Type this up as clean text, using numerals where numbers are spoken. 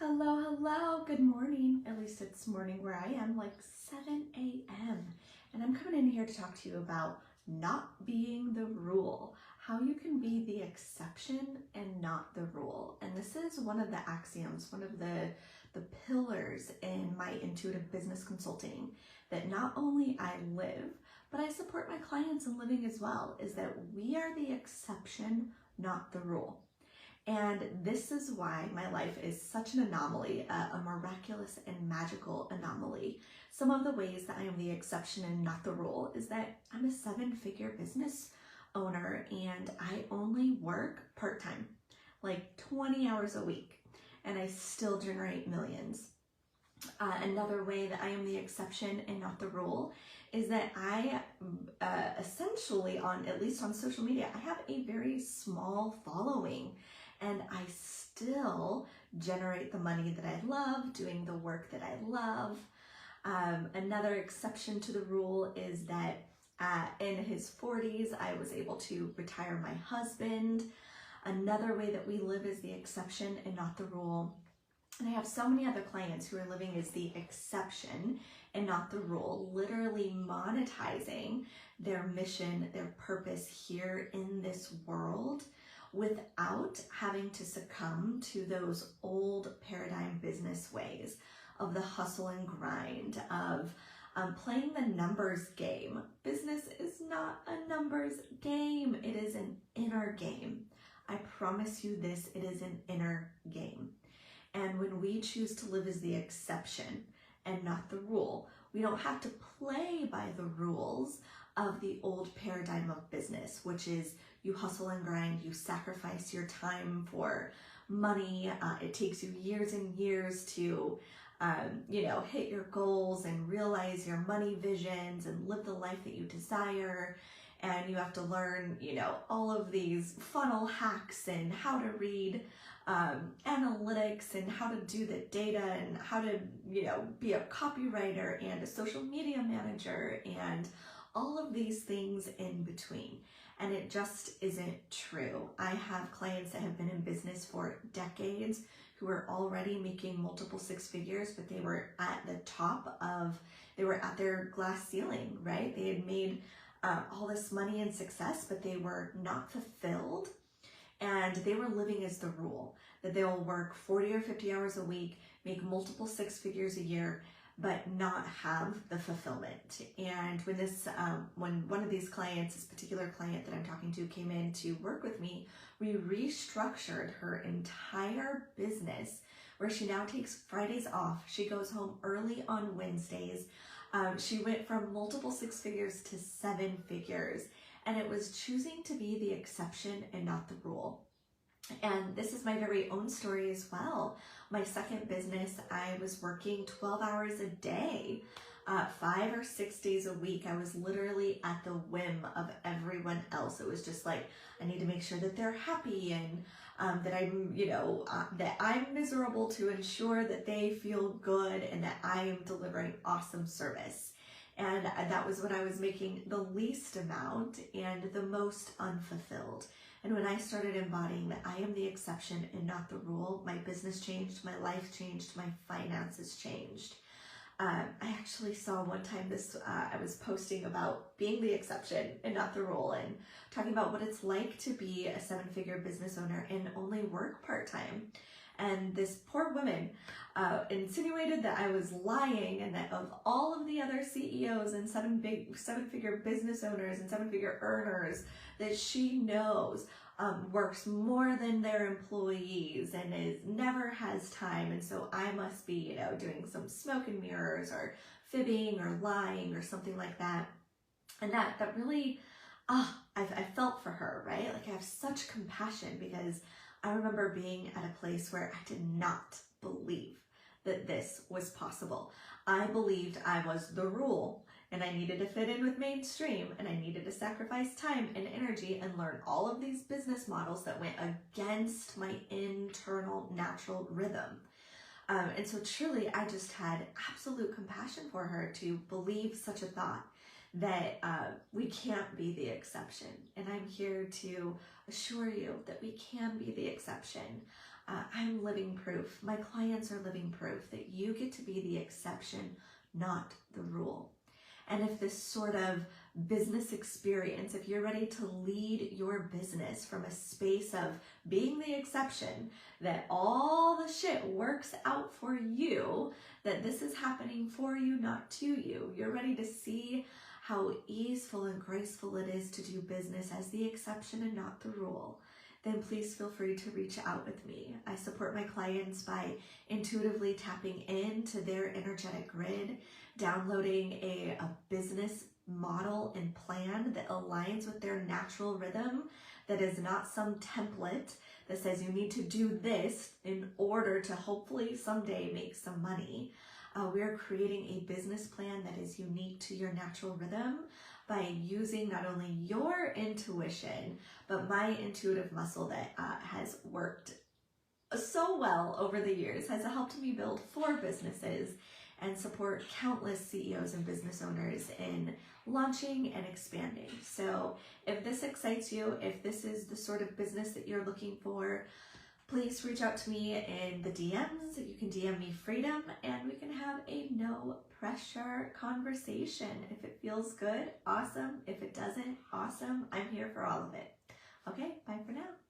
Hello, hello, good morning. At least it's morning where I am, like 7 a.m. And I'm coming in here to talk to you about not being the rule, how you can be the exception and not the rule. And this is one of the axioms, one of the pillars in my intuitive business consulting that not only I live, but I support my clients in living as well, is that we are the exception, not the rule. And this is why my life is such an anomaly, a miraculous and magical anomaly. Some of the ways that I am the exception and not the rule is that I'm a 7-figure business owner and I only work part-time, like 20 hours a week, and I still generate millions. Another way that I am the exception and not the rule is that I essentially, at least on social media, I have a very small following. And I still generate the money that I love, doing the work that I love. Another exception to the rule is that in his 40s, I was able to retire my husband. Another way that we live is the exception and not the rule. And I have so many other clients who are living as the exception and not the rule, literally monetizing their mission, their purpose here in this world, without having to succumb to those old paradigm business ways of the hustle and grind, of playing the numbers game. Business is not a numbers game. It is an inner game. I promise you this, it is an inner game. And when we choose to live as the exception and not the rule, we don't have to play by the rules of the old paradigm of business, which is you hustle and grind, you sacrifice your time for money. It takes you years and years to, hit your goals and realize your money visions and live the life that you desire. And you have to learn, all of these funnel hacks and how to read analytics and how to do the data and how to, be a copywriter and a social media manager and all of these things in between. And it just isn't true. I have clients that have been in business for decades who are already making multiple 6 figures, but they were at the top they were at their glass ceiling, right? They had made all this money and success, but they were not fulfilled. And they were living as the rule, that they'll work 40 or 50 hours a week, make multiple 6 figures a year, but not have the fulfillment. And when one of these clients, this particular client that I'm talking to, came in to work with me, we restructured her entire business where she now takes Fridays off. She goes home early on Wednesdays. She went from multiple 6 figures to 7 figures, and it was choosing to be the exception and not the rule. And this is my very own story as well. My second business, I was working 12 hours a day, 5 or 6 days a week. I was literally at the whim of everyone else. It was just like, I need to make sure that they're happy and that I'm miserable to ensure that they feel good and that I am delivering awesome service. And that was when I was making the least amount and the most unfulfilled. And when I started embodying that I am the exception and not the rule, my business changed, my life changed, my finances changed. I actually saw one time I was posting about being the exception and not the rule and talking about what it's like to be a 7-figure business owner and only work part-time. And this poor woman insinuated that I was lying and that of all of the other CEOs and 7-figure business owners and 7-figure earners that she knows works more than their employees and never has time. And so I must be, doing some smoke and mirrors or fibbing or lying or something like that. And that really, I felt for her, right? Like I have such compassion because I remember being at a place where I did not believe that this was possible. I believed I was the rule and I needed to fit in with mainstream and I needed to sacrifice time and energy and learn all of these business models that went against my internal natural rhythm. And so truly, I just had absolute compassion for her to believe such a thought that we can't be the exception. And I'm here to assure you that we can be the exception. I'm living proof. My clients are living proof that you get to be the exception, not the rule. And if this sort of business experience, if you're ready to lead your business from a space of being the exception, that all the shit works out for you, that this is happening for you, not to you, you're ready to see how easeful and graceful it is to do business as the exception and not the rule, then please feel free to reach out with me. I support my clients by intuitively tapping into their energetic grid, downloading a business model and plan that aligns with their natural rhythm, that is not some template that says you need to do this in order to hopefully someday make some money. We're creating a business plan that is unique to your natural rhythm by using not only your intuition, but my intuitive muscle that has worked so well over the years, has helped me build 4 businesses and support countless CEOs and business owners in launching and expanding. So if this excites you, if this is the sort of business that you're looking for, please reach out to me in the DMs. You can DM me Freedom and we can have a no pressure conversation. If it feels good, awesome. If it doesn't, awesome. I'm here for all of it. Okay, bye for now.